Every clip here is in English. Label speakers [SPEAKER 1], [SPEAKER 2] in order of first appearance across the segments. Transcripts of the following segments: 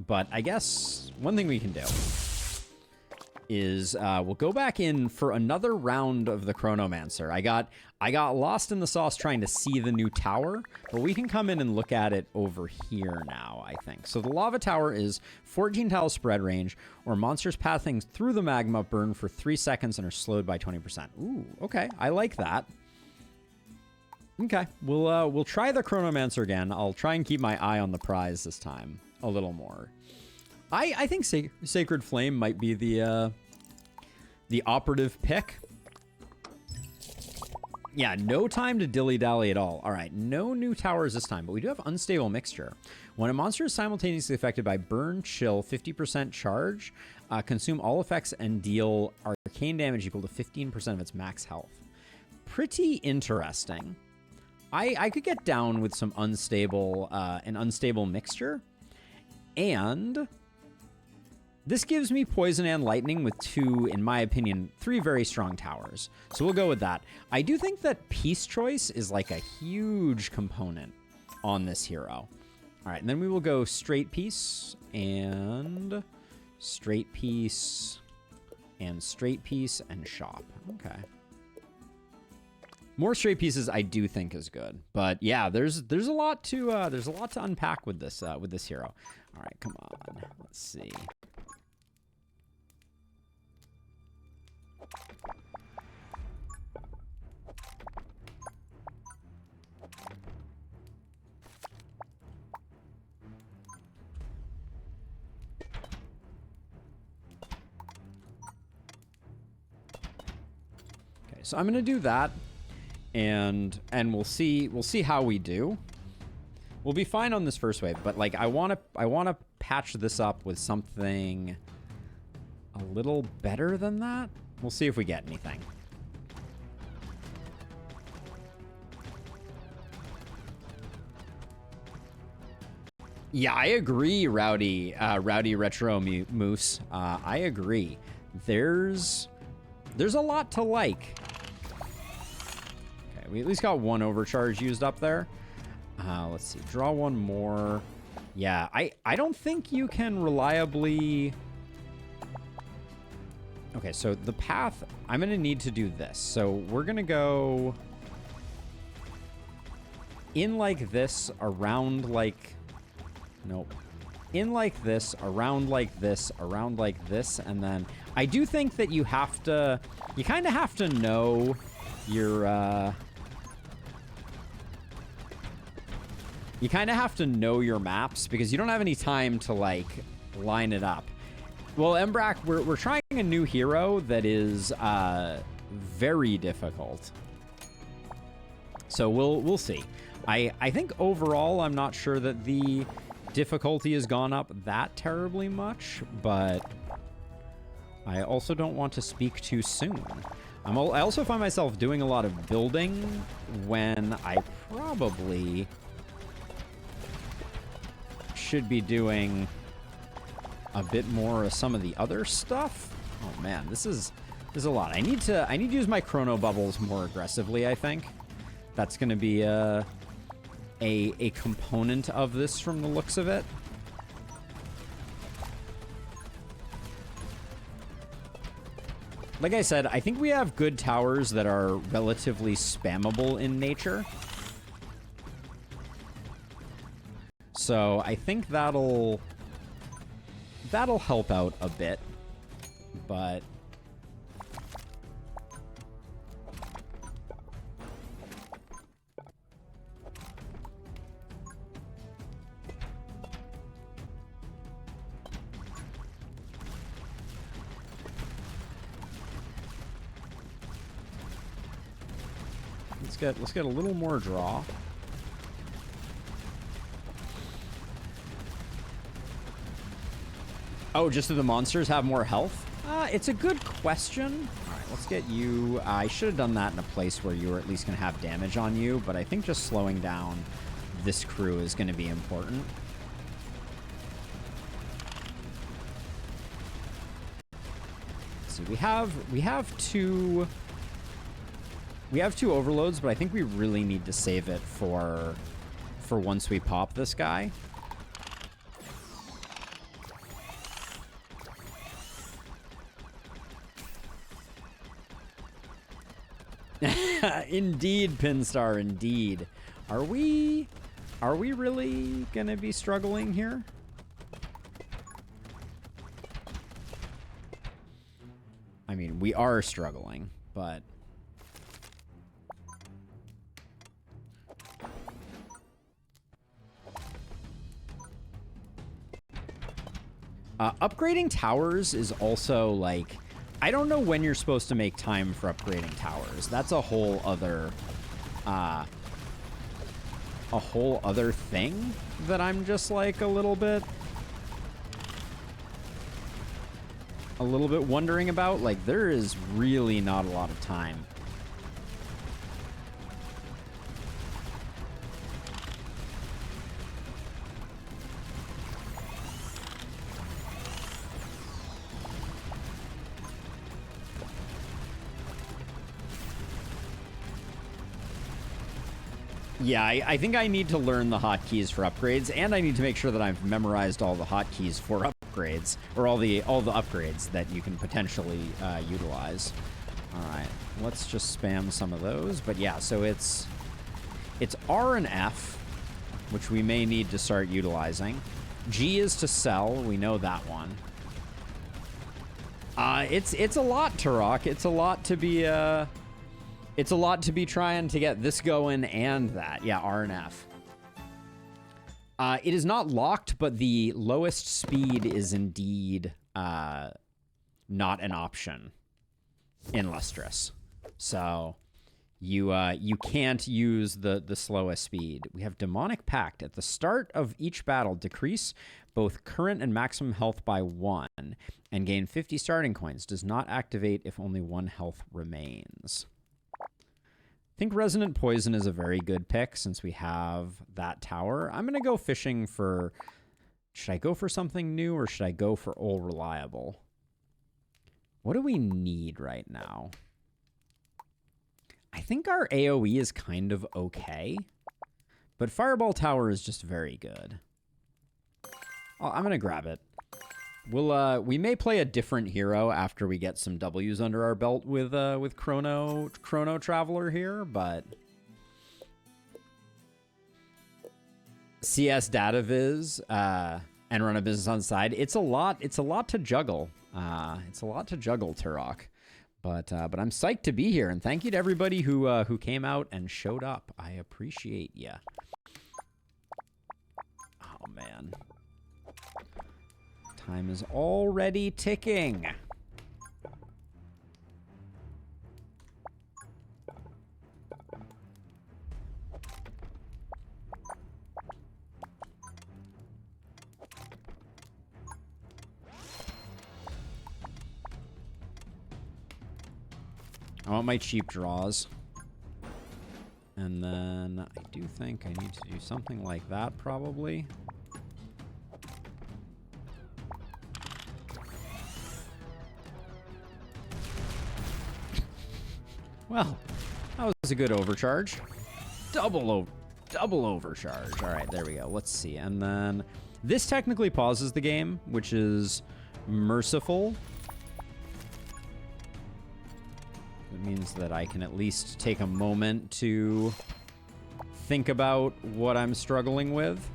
[SPEAKER 1] But I guess one thing we can do is we'll go back in for another round of the Chronomancer. I got lost in the sauce trying to see the new tower, but we can come in and look at it over here now, I think. So the lava tower is 14 tile spread range, or monsters passing through the magma burn for 3 seconds and are slowed by 20%. Ooh, okay, I like that. Okay, we'll try the Chronomancer again. I'll try and keep my eye on the prize this time a little more. I think Sacred Flame might be the operative pick. Yeah, no time to dilly-dally at all. All right, no new towers this time, but we do have Unstable Mixture. When a monster is simultaneously affected by Burn, Chill, 50% charge, consume all effects and deal arcane damage equal to 15% of its max health. Pretty interesting. I could get down with some an Unstable Mixture. And this gives me Poison and Lightning with 2, in my opinion, 3 very strong towers. So we'll go with that. I do think that Peace Choice is like a huge component on this hero. All right, and then we will go Straight Piece and Straight Piece and Straight Piece and Shop. Okay. More Straight Pieces I do think is good, but yeah, there's a lot to unpack with this hero. All right, come on, let's see. Okay, so I'm gonna do that. And we'll see how we do. We'll be fine on this first wave, but like I wanna patch this up with something a little better than that. We'll see if we get anything. Yeah, I agree, Rowdy Retro Moose. I agree. There's a lot to like. We at least got 1 overcharge used up there. Let's see. Draw 1 more. Yeah, I don't think you can reliably... Okay, so the path... I'm going to need to do this. So we're going to go... in like this, around like... Nope. In like this, around like this, around like this, and then... I do think that you have to... You kind of have to know your... You kind of have to know your maps because you don't have any time to like line it up. Well, Embrak, we're trying a new hero that is very difficult. So we'll see. I think overall I'm not sure that the difficulty has gone up that terribly much, but I also don't want to speak too soon. I also find myself doing a lot of building when I probably should be doing a bit more of some of the other stuff. Oh man, this is a lot. I need to use my chrono bubbles more aggressively, I think. That's going to be a component of this from the looks of it. Like I said, I think we have good towers that are relatively spammable in nature. So I think that'll help out a bit, but let's get a little more draw. Oh, just do the monsters have more health? It's a good question. All right, let's get you. I should have done that in a place where you were at least going to have damage on you, but I think just slowing down this crew is going to be important. Let's see, we have two overloads, but I think we really need to save it for once we pop this guy. Indeed, Pinstar, indeed. Are we really gonna be struggling here? I mean, we are struggling, but... upgrading towers is also, like... I don't know when you're supposed to make time for upgrading towers. That's a whole other... thing that I'm just, like, a little bit wondering about. Like, there is really not a lot of time. Yeah, I think I need to learn the hotkeys for upgrades, and I need to make sure that I've memorized all the hotkeys for upgrades, or all the upgrades that you can potentially utilize. All right, let's just spam some of those. But yeah, so it's R and F, which we may need to start utilizing. G is to sell. We know that one. It's a lot, Turok. It's a lot to be It's a lot to be trying to get this going and that. Yeah, R and F. It is not locked, but the lowest speed is indeed not an option in Lustrous. So you can't use the slowest speed. We have Demonic Pact. At the start of each battle, decrease both current and maximum health by 1 and gain 50 starting coins. Does not activate if only 1 health remains. I think Resonant Poison is a very good pick since we have that tower. I'm going to go fishing for... Should I go for something new or should I go for Old Reliable? What do we need right now? I think our AoE is kind of okay, but Fireball Tower is just very good. Oh, I'm going to grab it. We may play a different hero after we get some W's under our belt with Chrono Traveler here, but CS Data Viz and run a business on the side. It's a lot to juggle. It's a lot to juggle, Turok. But I'm psyched to be here, and thank you to everybody who came out and showed up. I appreciate ya. Oh man. Time is already ticking. I want my cheap draws. And then I do think I need to do something like that probably. Well, that was a good overcharge. Double overcharge. All right, there we go. Let's see. And then this technically pauses the game, which is merciful. It means that I can at least take a moment to think about what I'm struggling with.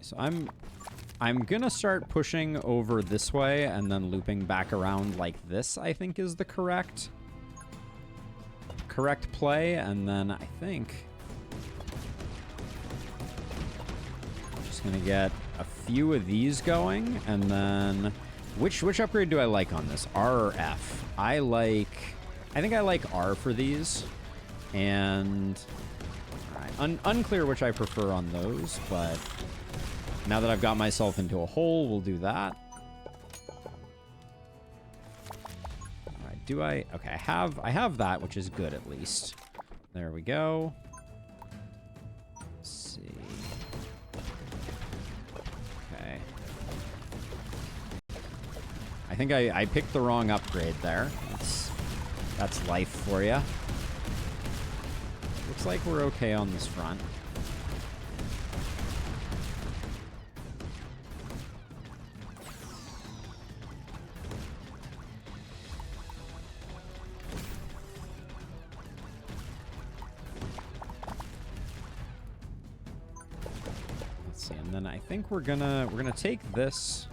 [SPEAKER 1] So I'm gonna start pushing over this way and then looping back around like this, I think is the correct play. And then I think I'm just gonna get a few of these going, and then which upgrade do I like on this? R or F? I think I like R for these, and all right, unclear which I prefer on those, but now that I've got myself into a hole, we'll do that. All right, do I? Okay, I have that, which is good at least. There we go. Let's see. Okay. I think I picked the wrong upgrade there. That's life for you. Looks like we're okay on this front. Let's see, and then I think we're gonna take this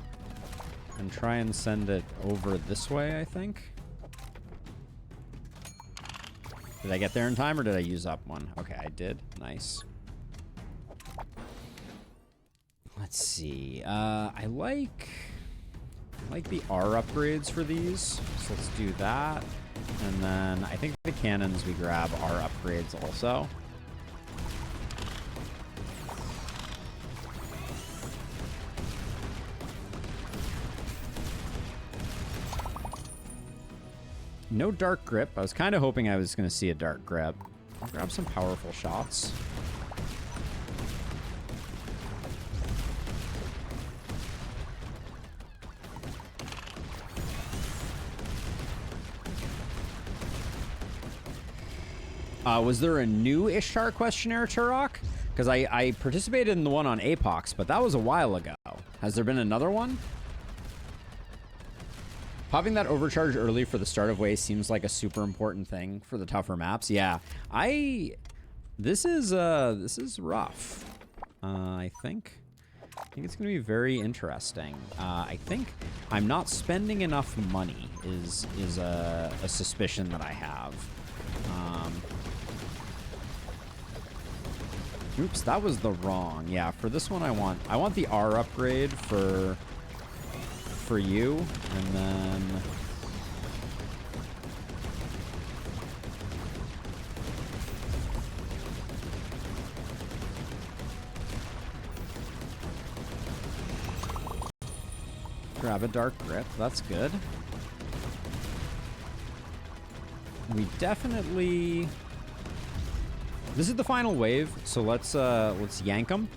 [SPEAKER 1] and try and send it over this way, I think. Did I get there in time, or did I use up one? Okay, I did. Nice. Let's see. I like the R upgrades for these, so let's do that. And then I think the cannons we grab are upgrades also. No dark grip. I was kind of hoping I was going to see a dark grip. I'll grab some powerful shots. Was there a new Ishtar questionnaire, Turok? Because I participated in the one on Apox, but that was a while ago. Has there been another one? Popping that overcharge early for the start of wave seems like a super important thing for the tougher maps. Yeah, this is rough. I think it's gonna be very interesting. I think I'm not spending enough money is a suspicion that I have. Oops, that was the wrong. Yeah, for this one I want the R upgrade for you, and then grab a dark grip. That's good. We definitely. This is the final wave, so let's yank them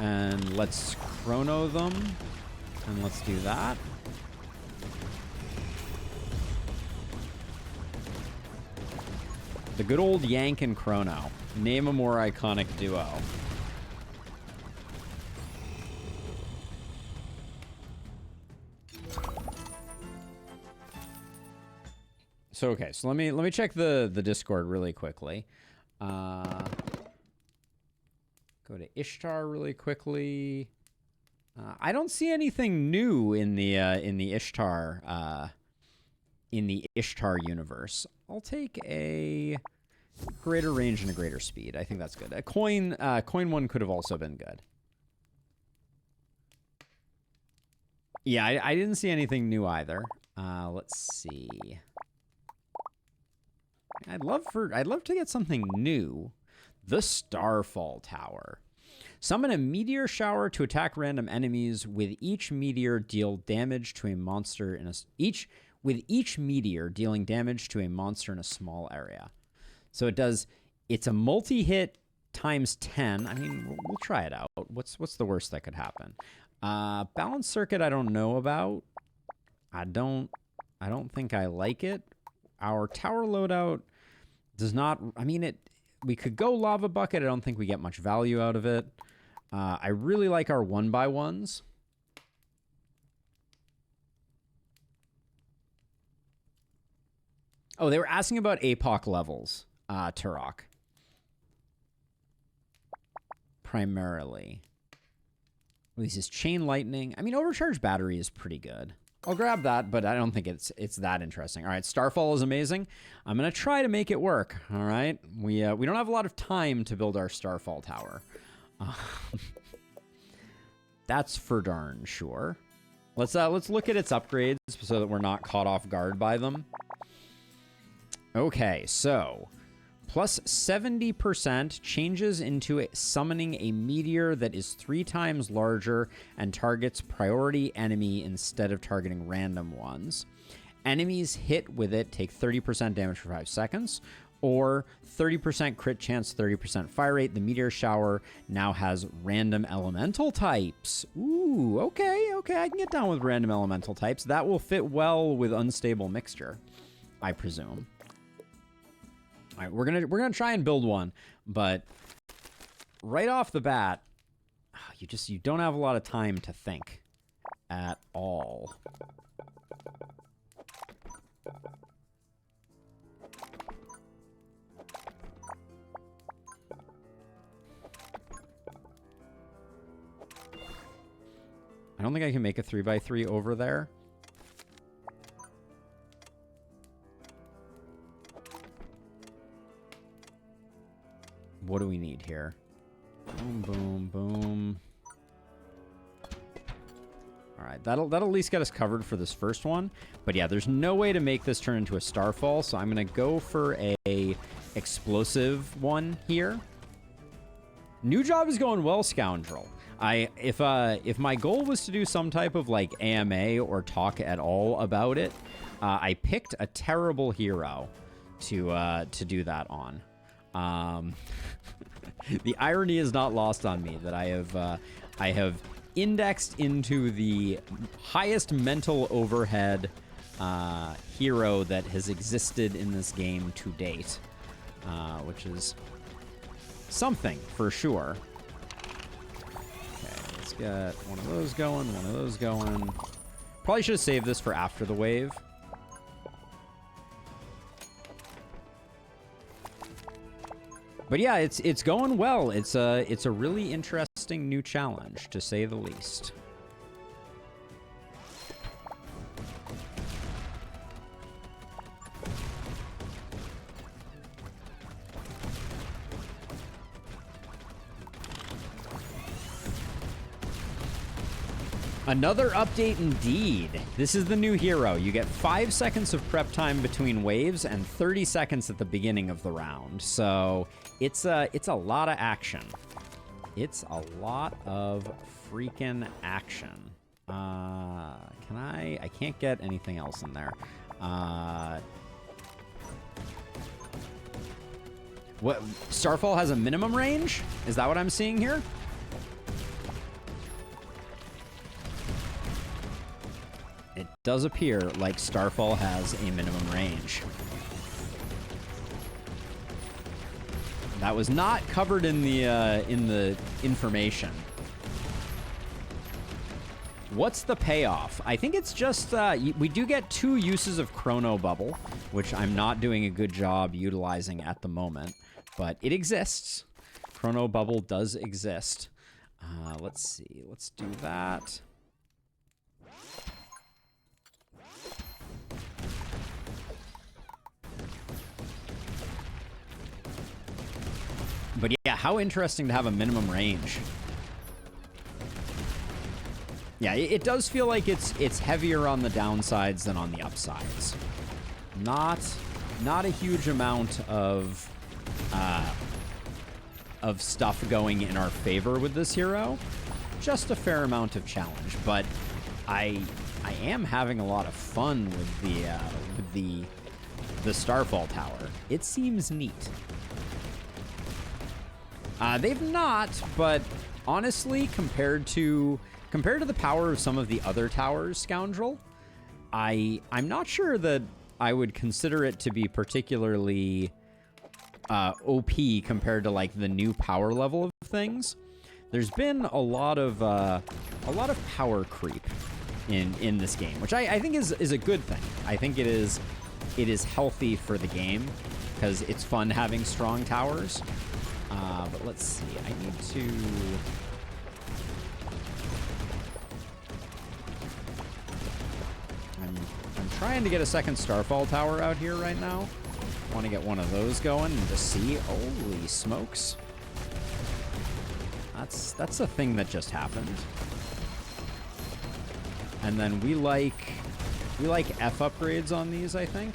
[SPEAKER 1] and let's chrono them. And let's do that. The good old Yank and Chrono. Name a more iconic duo. So okay, so let me check the Discord really quickly. Go to Ishtar really quickly. I don't see anything new in the Ishtar universe. I'll take a greater range and a greater speed. I think that's good. A coin one could have also been good. Yeah, I didn't see anything new either. Let's see. I'd love to get something new. The Starfall Tower. Summon a meteor shower to attack random enemies. With each meteor, deal damage to a monster in a with each meteor dealing damage to a monster in a small area. So it's a multi-hit times 10. I mean, we'll try it out. What's the worst that could happen? Balance circuit I don't know about. I don't think I like it. Our tower loadout does not. I mean, we could go lava bucket. I don't think we get much value out of it. I really like our 1x1s. Oh, they were asking about APOC levels, Turok. Primarily. This is chain lightning. I mean, overcharged battery is pretty good. I'll grab that, but I don't think it's that interesting. All right, Starfall is amazing. I'm going to try to make it work, all right? We don't have a lot of time to build our Starfall tower. That's for darn sure. Let's look at its upgrades so that we're not caught off guard by them. Okay, so plus 70% changes into summoning a meteor that is 3 times larger and targets priority enemy instead of targeting random ones. Enemies hit with it take 30% damage for 5 seconds. or 30% crit chance, 30% fire rate. The meteor shower now has random elemental types. Ooh, okay, I can get down with random elemental types. That will fit well with unstable mixture, I presume. All right, we're gonna try and build one, but right off the bat, you don't have a lot of time to think at all. I don't think I can make a 3x3 over there. What do we need here? Boom, boom, boom. All right, that'll at least get us covered for this first one. But yeah, there's no way to make this turn into a Starfall, so I'm gonna go for a explosive one here. New job is going well, Scoundrel. If my goal was to do some type of like AMA or talk at all about it, I picked a terrible hero to do that on. The irony is not lost on me that I have indexed into the highest mental overhead hero that has existed in this game to date, which is something for sure. Okay, let's get one of those going, one of those going. Probably should have saved this for after the wave. But yeah, it's going well. It's a really interesting new challenge, to say the least. Another update indeed. This is the new hero. You get 5 seconds of prep time between waves and 30 seconds at the beginning of the round. So it's a lot of action. It's a lot of freaking action. I can't get anything else in there. What, Starfall has a minimum range? Is that what I'm seeing here? It does appear like Starfall has a minimum range. That was not covered in the information. What's the payoff? I think it's just we do get 2 uses of Chrono Bubble, which I'm not doing a good job utilizing at the moment, but it exists. Chrono Bubble does exist. Let's see. Let's do that. But yeah, how interesting to have a minimum range. Yeah, it does feel like it's heavier on the downsides than on the upsides. Not a huge amount of stuff going in our favor with this hero. Just a fair amount of challenge, but I am having a lot of fun with the Starfall tower. It seems neat. They've not, but honestly, compared to the power of some of the other towers, Scoundrel, I'm not sure that I would consider it to be particularly OP compared to like the new power level of things. There's been a lot of power creep in this game, which I think is a good thing. I think it is healthy for the game because it's fun having strong towers. But let's see. I need to. I'm trying to get a second Starfall tower out here right now. I want to get one of those going and just see. Holy smokes! That's a thing that just happened. And then we like F upgrades on these, I think.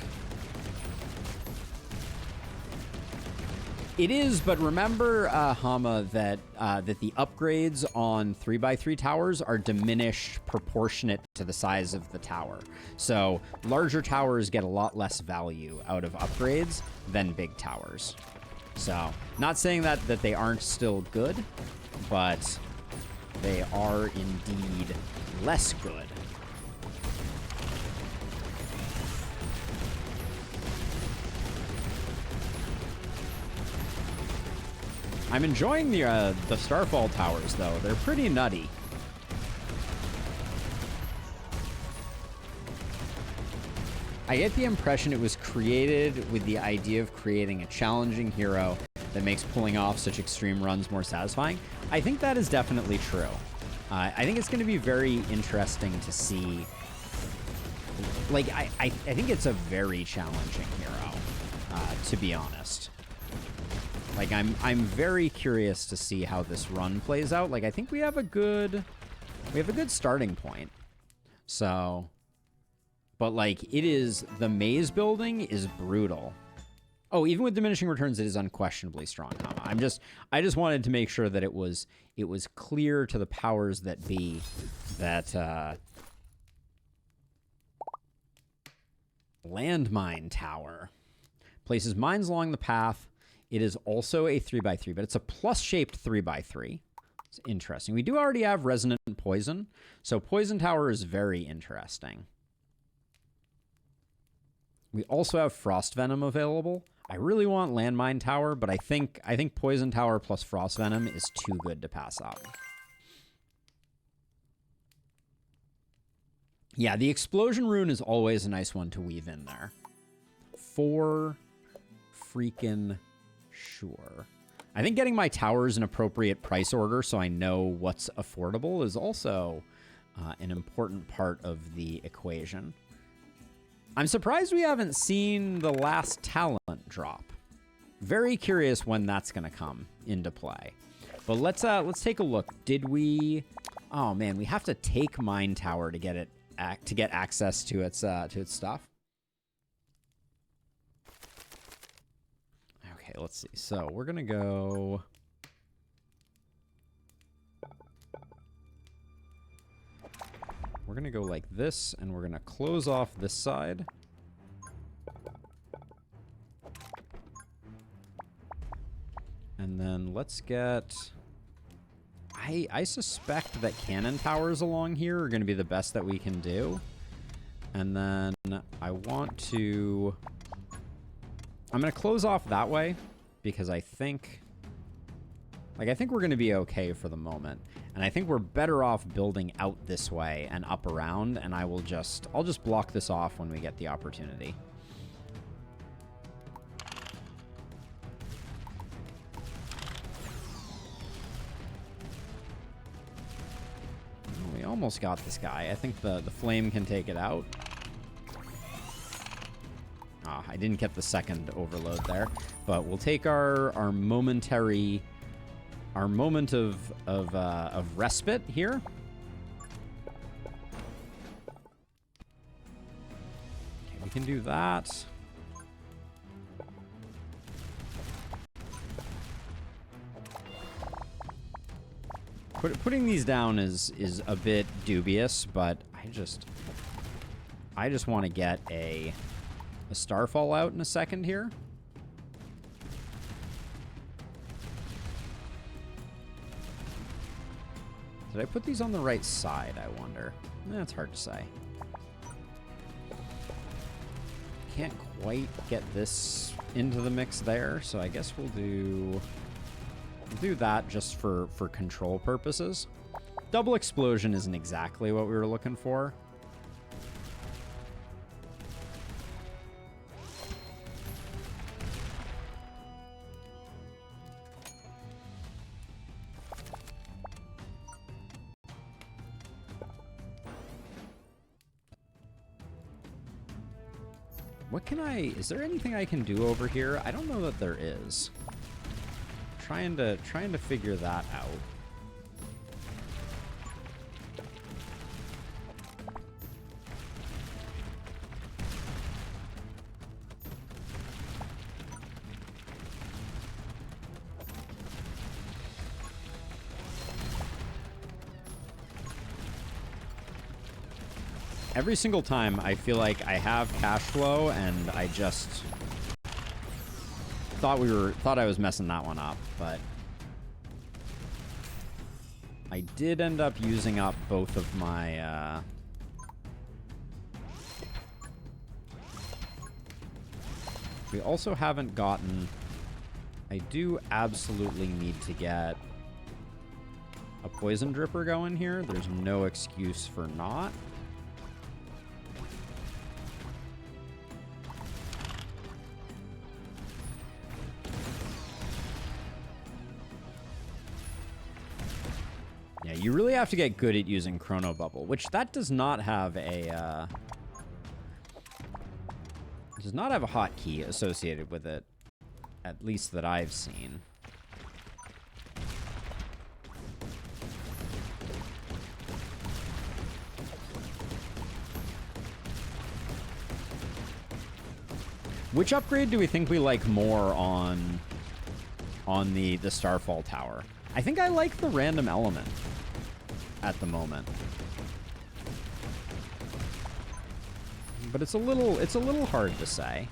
[SPEAKER 1] It is, but remember, Hama, that the upgrades on 3x3 towers are diminished proportionate to the size of the tower. So larger towers get a lot less value out of upgrades than big towers. So not saying that they aren't still good, but they are indeed less good. I'm enjoying the Starfall towers, though. They're pretty nutty. I get the impression it was created with the idea of creating a challenging hero that makes pulling off such extreme runs more satisfying. I think that is definitely true. I think it's going to be very interesting to see. Like, I think it's a very challenging hero, to be honest. Like, I'm very curious to see how this run plays out. Like, I think we have a good starting point. So, but like, the maze building is brutal. Oh, even with diminishing returns, it is unquestionably strong. I just wanted to make sure that it was clear to the powers that be that landmine tower places mines along the path. It is also a 3x3, but it's a plus-shaped 3x3. It's interesting. We do already have Resonant Poison, so Poison Tower is very interesting. We also have Frost Venom available. I really want Landmine Tower, but I think Poison Tower plus Frost Venom is too good to pass up. Yeah, the Explosion Rune is always a nice one to weave in there. For freaking sure. I think getting my towers in appropriate price order so I know what's affordable is also an important part of the equation. I'm surprised we haven't seen the last talent drop. Very curious when that's going to come into play. But let's take a look. Did we? Oh man, we have to take Mine Tower to get it to get access to its stuff. Okay, let's see. So we're gonna go. We're gonna go like this, and we're gonna close off this side. And then let's get... I suspect that cannon towers along here are gonna be the best that we can do. And then I want to... I'm gonna close off that way, because I think... I think we're gonna be okay for the moment. And I think we're better off building out this way and up around, and I'll just block this off when we get the opportunity. We almost got this guy. I think the flame can take it out. Ah, I didn't get the second overload there, but we'll take our momentary... our moment of respite here. Okay, we can do that. Putting these down is a bit dubious, but I just want to get a Starfall out in a second here. Did I put these on the right side, I wonder? That's hard to say. Can't quite get this into the mix there, so I guess we'll do that just for control purposes. Double explosion isn't exactly what we were looking for. Is there anything I can do over here? I don't know that there is. Trying to figure that out. Every single time I feel like I have cash flow and I just thought I was messing that one up, but I did end up using up both of my we also haven't gotten... I do absolutely need to get a poison dripper going here. There's no excuse for not. Yeah, you really have to get good at using Chrono Bubble, which that does not have a hotkey associated with it, at least that I've seen. Which upgrade do we think we like more on the Starfall tower? I think I like the random element at the moment. But it's a little hard to say.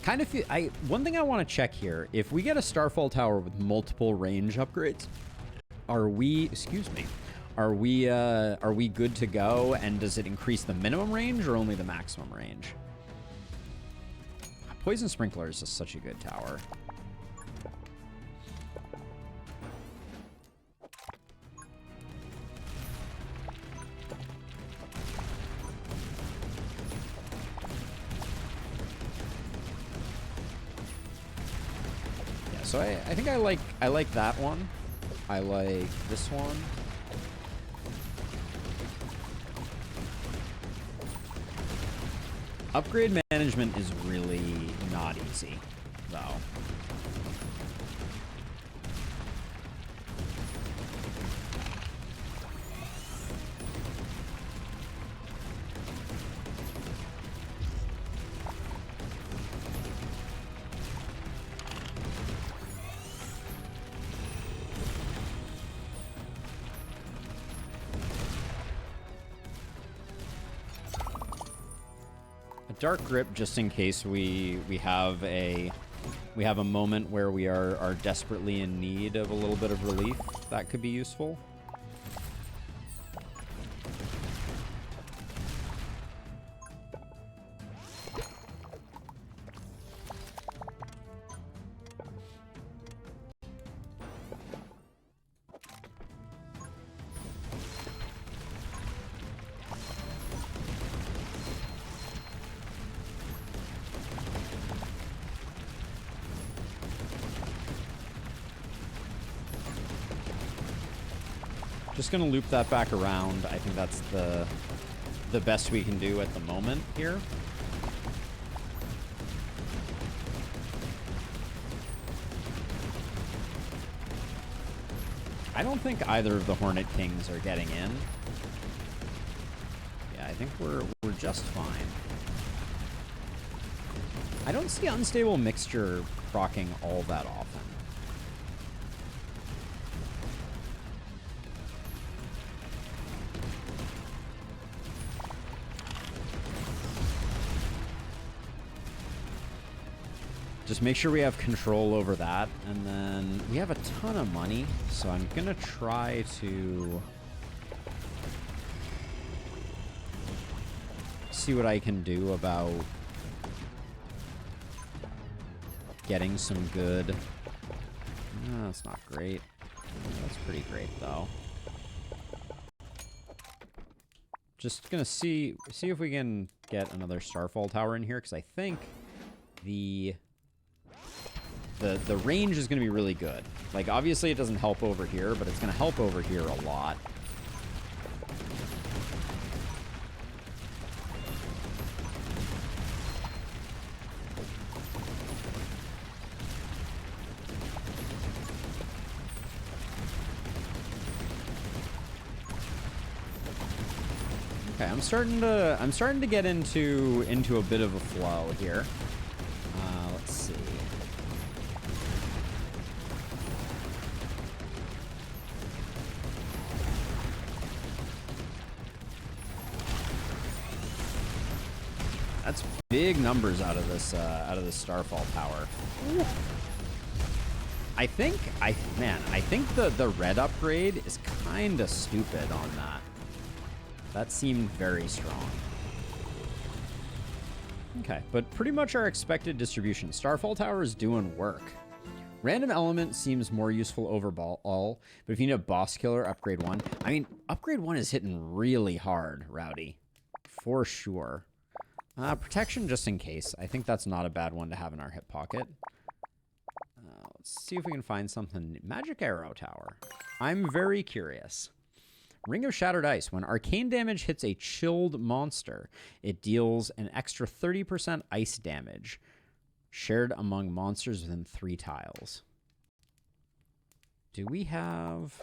[SPEAKER 1] Kind of feel, one thing I want to check here, if we get a Starfall tower with multiple range upgrades, are we good to go, and does it increase the minimum range or only the maximum range? Poison Sprinkler is just such a good tower. Yeah, so I think I like that one. I like this one. Upgrade management is really not easy, though. Dark Grip, just in case we have a moment where we are desperately in need of a little bit of relief. That could be useful. Just gonna loop that back around. I think that's the best we can do at the moment here. I don't think either of the Hornet Kings are getting in. Yeah, I think we're just fine. I don't see Unstable Mixture proccing all that often. Just make sure we have control over that, and then we have a ton of money, so I'm gonna try to see what I can do about getting some good... No, that's not great. That's pretty great, though. Just gonna see if we can get another Starfall tower in here, because I think the range is going to be really good. Like, obviously it doesn't help over here, but it's going to help over here a lot. Okay. I'm starting to get into a bit of a flow here. Let's see. That's big numbers out of this Starfall power. I think the red upgrade is kind of stupid on that. That seemed very strong. Okay, but pretty much our expected distribution. Starfall Tower is doing work. Random element seems more useful overall, but if you need a boss killer, upgrade 1. I mean, upgrade 1 is hitting really hard, Rowdy. For sure. Protection just in case. I think that's not a bad one to have in our hip pocket. Let's see if we can find something. Magic Arrow Tower. I'm very curious. Ring of Shattered Ice. When arcane damage hits a chilled monster, it deals an extra 30% ice damage, shared among monsters within 3 tiles. Do we have...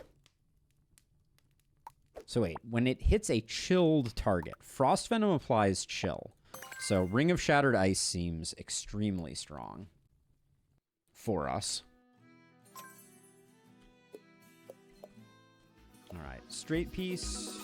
[SPEAKER 1] So wait, when it hits a chilled target, Frost Venom applies chill. So Ring of Shattered Ice seems extremely strong for us. All right, straight piece.